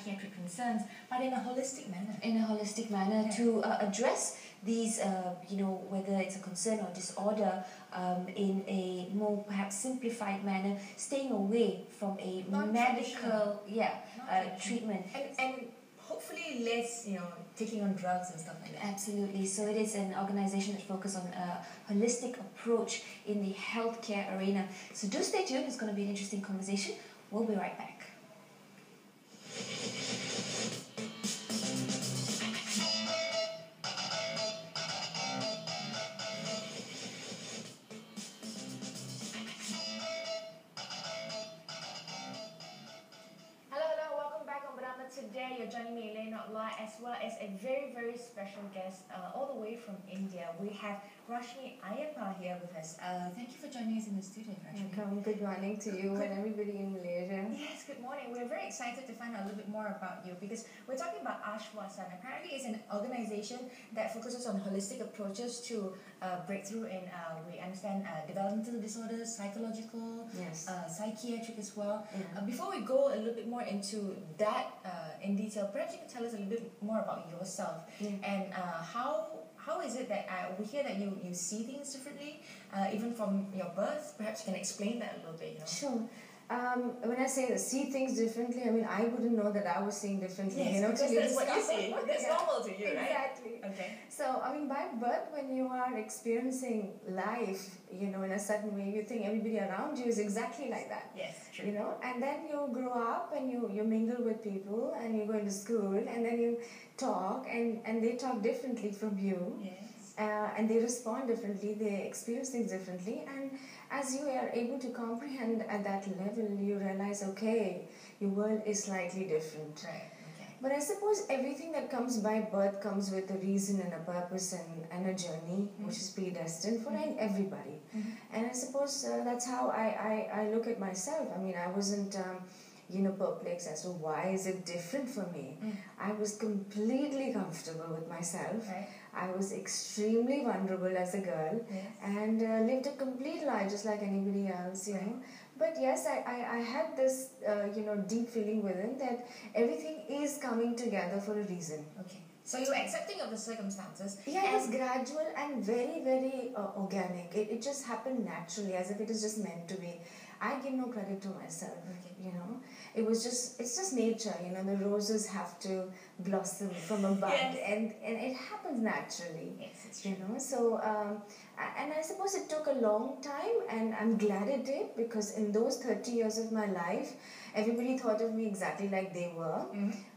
psychiatric concerns, but in a holistic manner. In a holistic manner, to address these, whether it's a concern or disorder, in a more perhaps simplified manner, staying away from a medical treatment. And hopefully less, taking on drugs and stuff like that. Absolutely. So it is an organization that focuses on a holistic approach in the healthcare arena. So do stay tuned. It's going to be an interesting conversation. We'll be right back. Today you're joining me, Elaine Otla, as well as a very, very special guest all the way from India. We have Rashmi Ayappa here with us. Thank you for joining us in the studio, Rashmi. Welcome. Good morning to you and everybody in Malaysia. Yes, good morning. We're very excited to find out a little bit more about you because we're talking about Ashwasan. Apparently it's an organization that focuses on holistic approaches to breakthrough in, we understand, developmental disorders, psychological, psychiatric as well. Yeah. Before we go a little bit more into that in detail, perhaps you can tell us a little bit more about yourself and how is it that we hear that you see things differently, even from your birth? Perhaps you can explain that a little bit. Sure. When I say see things differently, I mean I wouldn't know that I was seeing differently. Yes, because that's what you see. That's normal to you, right? Exactly. Okay. So I mean, by birth, when you are experiencing life, in a certain way, you think everybody around you is exactly like that. Yes, true. And then you grow up and you mingle with people and you go into school and then you talk and they talk differently from you. Yes. And they respond differently, they experience things differently, and as you are able to comprehend at that level, you realize, okay, your world is slightly different. Right. Okay. But I suppose everything that comes by birth comes with a reason and a purpose and a journey which is predestined for everybody. And I suppose that's how I look at myself. I mean, I wasn't perplexed as to why is it different for me. I was completely comfortable with myself. Right. I was extremely vulnerable as a girl and lived a complete life just like anybody else, But yes, I had this, deep feeling within that everything is coming together for a reason. Okay. So you were accepting of the circumstances. Yeah, it was gradual and very, very organic. It just happened naturally, as if it is just meant to be. I give no credit to myself, it's just nature, the roses have to blossom from a bud and it happens naturally, so, and I suppose it took a long time and I'm glad it did because in those 30 years of my life, everybody thought of me exactly like they were,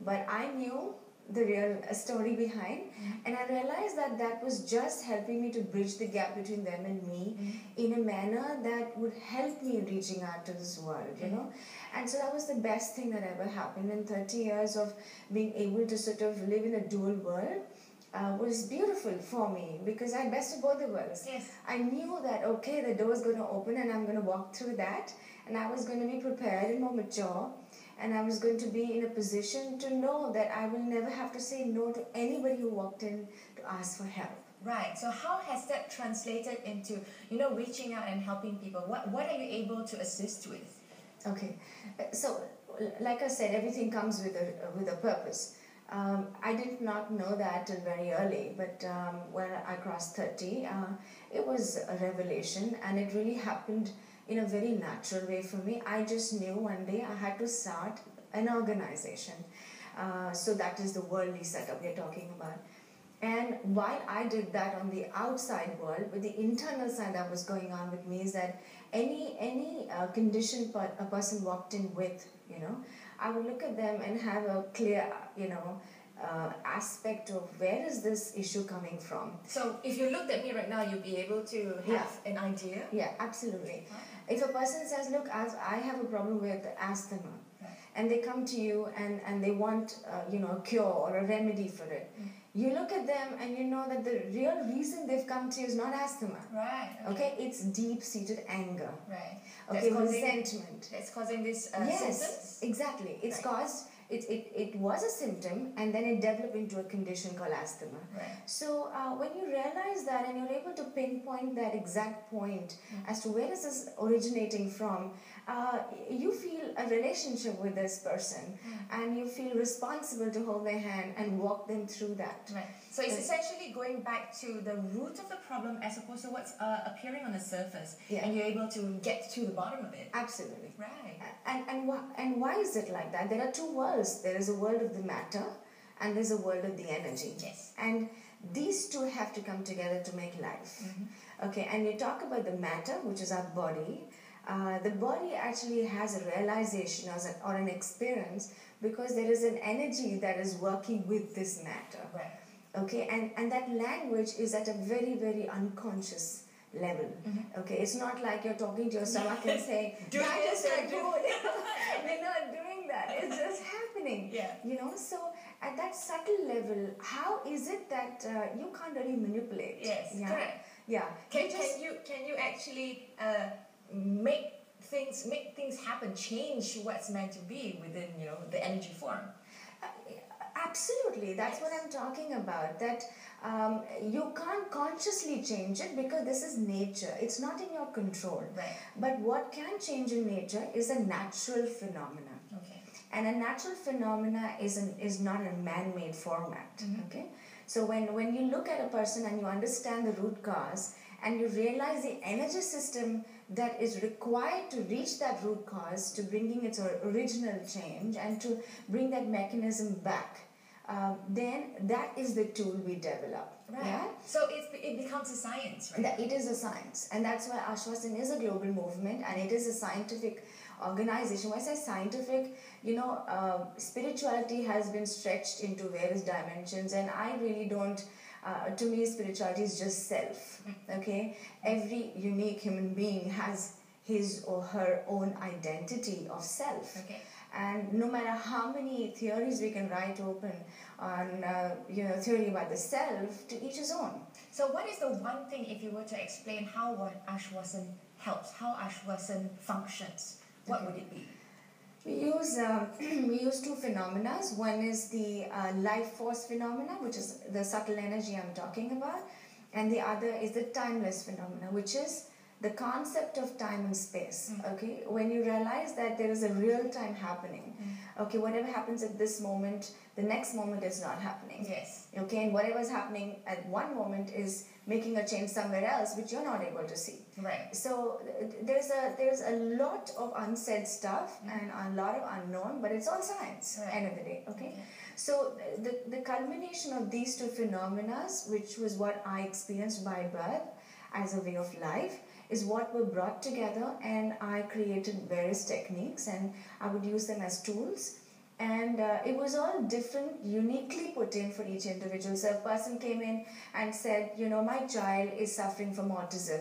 but I knew the real story behind and I realized that was just helping me to bridge the gap between them and me in a manner that would help me in reaching out to this world, and so that was the best thing that ever happened in 30 years of being able to sort of live in a dual world. Was beautiful for me because I had best of both the worlds. Yes. I knew that okay, the door is going to open and I'm going to walk through that and I was going to be prepared and more mature. And I was going to be in a position to know that I will never have to say no to anybody who walked in to ask for help. Right. So how has that translated into, reaching out and helping people? What are you able to assist with? Okay. So, like I said, everything comes with a purpose. I did not know that till very early, but when I crossed 30, it was a revelation and it really happened in a very natural way for me. I just knew one day I had to start an organization. So that is the worldly setup we're talking about. And while I did that on the outside world, with the internal side that was going on with me is that any condition a person walked in with, I would look at them and have a clear, aspect of where is this issue coming from. So if you looked at me right now, you'd be able to have an idea? Yeah, absolutely. If a person says, look, I have a problem with asthma, and they come to you and they want, a cure or a remedy for it, you look at them and you know that the real reason they've come to you is not asthma. Right. Okay, it's deep-seated anger. Right. Okay, resentment. That's causing this yes, symptoms? Exactly. It's caused... It was a symptom and then it developed into a condition called asthma. Right. So when you realize that and you're able to pinpoint that exact point as to where is this originating from, you feel a relationship with this person, and you feel responsible to hold their hand and walk them through that. Right. So it's essentially going back to the root of the problem as opposed to what's appearing on the surface, and you're able to get to the bottom of it. Absolutely. Right. And why is it like that? There are two worlds. There is a world of the matter, and there's a world of the energy. Yes. And these two have to come together to make life. Okay, and you talk about the matter, which is our body. The body actually has a realization or an experience because there is an energy that is working with this matter. Right. Okay, and that language is at a very, very unconscious level. Okay, it's not like you're talking to your stomach and saying, that is not good. We're not doing that. It's just happening. Yeah. You know, so at that subtle level, how is it that you can't really manipulate? Yes, correct. Yeah. Can you actually make things happen, change what's meant to be within the energy form? Absolutely, that's what I'm talking about. That you can't consciously change it because this is nature. It's not in your control. Right. But what can change in nature is a natural phenomena. Okay. And a natural phenomena is not a man-made format. Okay. So when you look at a person and you understand the root cause and you realize the energy system that is required to reach that root cause, to bringing its original change and to bring that mechanism back, then that is the tool we develop. Right. Yeah? So it becomes a science, right? It is a science, and that's why Ashwasan is a global movement, and it is a scientific organization. When I say scientific, spirituality has been stretched into various dimensions, and I really don't. To me, spirituality is just self. Okay, every unique human being has his or her own identity of self. Okay. And no matter how many theories we can write open on, theory about the self, to each his own. So what is the one thing, if you were to explain how Ashwasan helps, how Ashwasan functions, what would it be? We use two phenomena. One is the life force phenomena, which is the subtle energy I'm talking about, and the other is the timeless phenomena, which is the concept of time and space. Okay, when you realize that there is a real time happening, okay, whatever happens at this moment, the next moment is not happening. Yes. Okay, and whatever is happening at one moment is making a change somewhere else, which you're not able to see. Right. So there's a lot of unsaid stuff and a lot of unknown, but it's all science. End of the day. Okay. So the culmination of these two phenomena, which was what I experienced by birth as a way of life, is what were brought together, and I created various techniques and I would use them as tools. And it was all different, uniquely put in for each individual. So a person came in and said, my child is suffering from autism.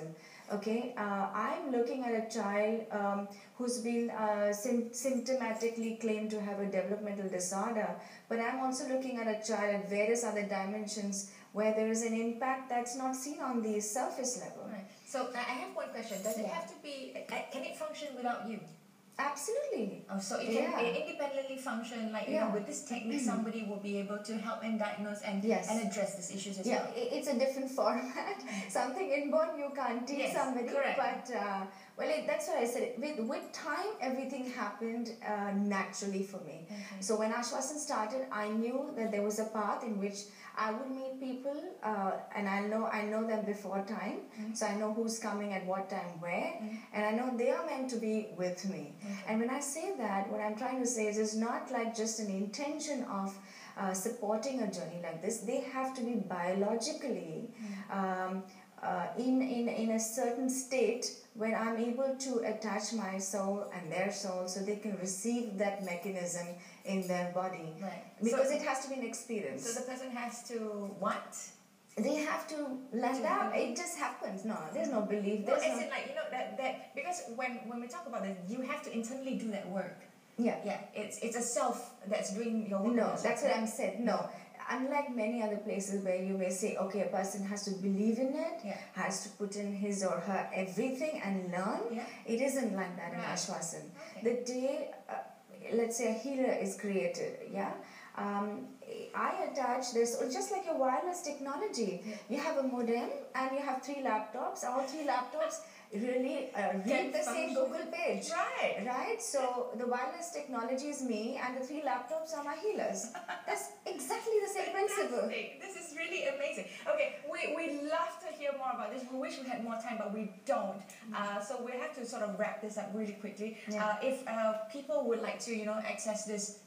Okay, I'm looking at a child who's been symptomatically claimed to have a developmental disorder, but I'm also looking at a child at various other dimensions where there is an impact that's not seen on the surface level. Right. So I have one question. Does it have to be, can it function without you? Absolutely. Oh, so it can independently function, like, with this technique, somebody will be able to help and diagnose and address these issues as well. Yeah, it's a different format. Something inborn you can't teach somebody. Correct. But, that's what I said. With time, everything happened naturally for me. So when Ashwasan started, I knew that there was a path in which I would meet people, and I know them before time, so I know who's coming at what time where, and I know they are meant to be with me. And when I say that, what I'm trying to say is it's not like just an intention of supporting a journey like this. They have to be biologically in a certain state when I'm able to attach my soul and their soul so they can receive that mechanism in their body. Right. Because it has to be an experience. So the person has to what? They have to let up. It just happens. No, there's no belief. No, as in that because when we talk about this, you have to internally do that work. Yeah. Yeah. It's a self that's doing your work. No, that's what I'm saying. No. Unlike many other places where you may say, okay, a person has to believe in it, has to put in his or her everything and learn, it isn't like that in Ashwasan. The day, let's say a healer is created, I attach this, or just like your wireless technology, you have a modem and you have 3 laptops, all 3 laptops, really read Can the same function. Google page. Right. Right? So the wireless technology is me and the 3 laptops are my healers. That's exactly the same principle. Fantastic. This is really amazing. Okay, we love to hear more about this. We wish we had more time, but we don't. So we have to sort of wrap this up really quickly. Yeah. If people would like to, access this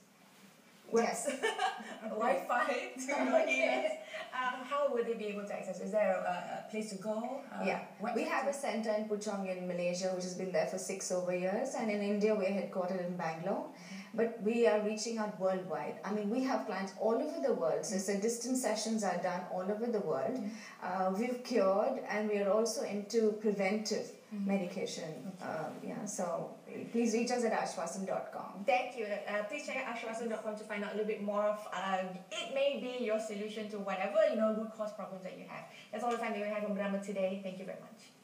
Yes. Wi-Fi to your healers, how would they be able to access? Is there a place to go? Yeah, we have a center in Puchong in Malaysia which has been there for 6 over years, and in India we're headquartered in Bangalore. But we are reaching out worldwide. I mean, we have clients all over the world. So distance sessions are done all over the world. We've cured, and we are also into preventive medication. So please reach us at ashwasan.com. Thank you. Please check out ashwasan.com to find out a little bit more of it may be your solution to whatever root cause problems that you have. That's all the time that we have on Brahma today. Thank you very much.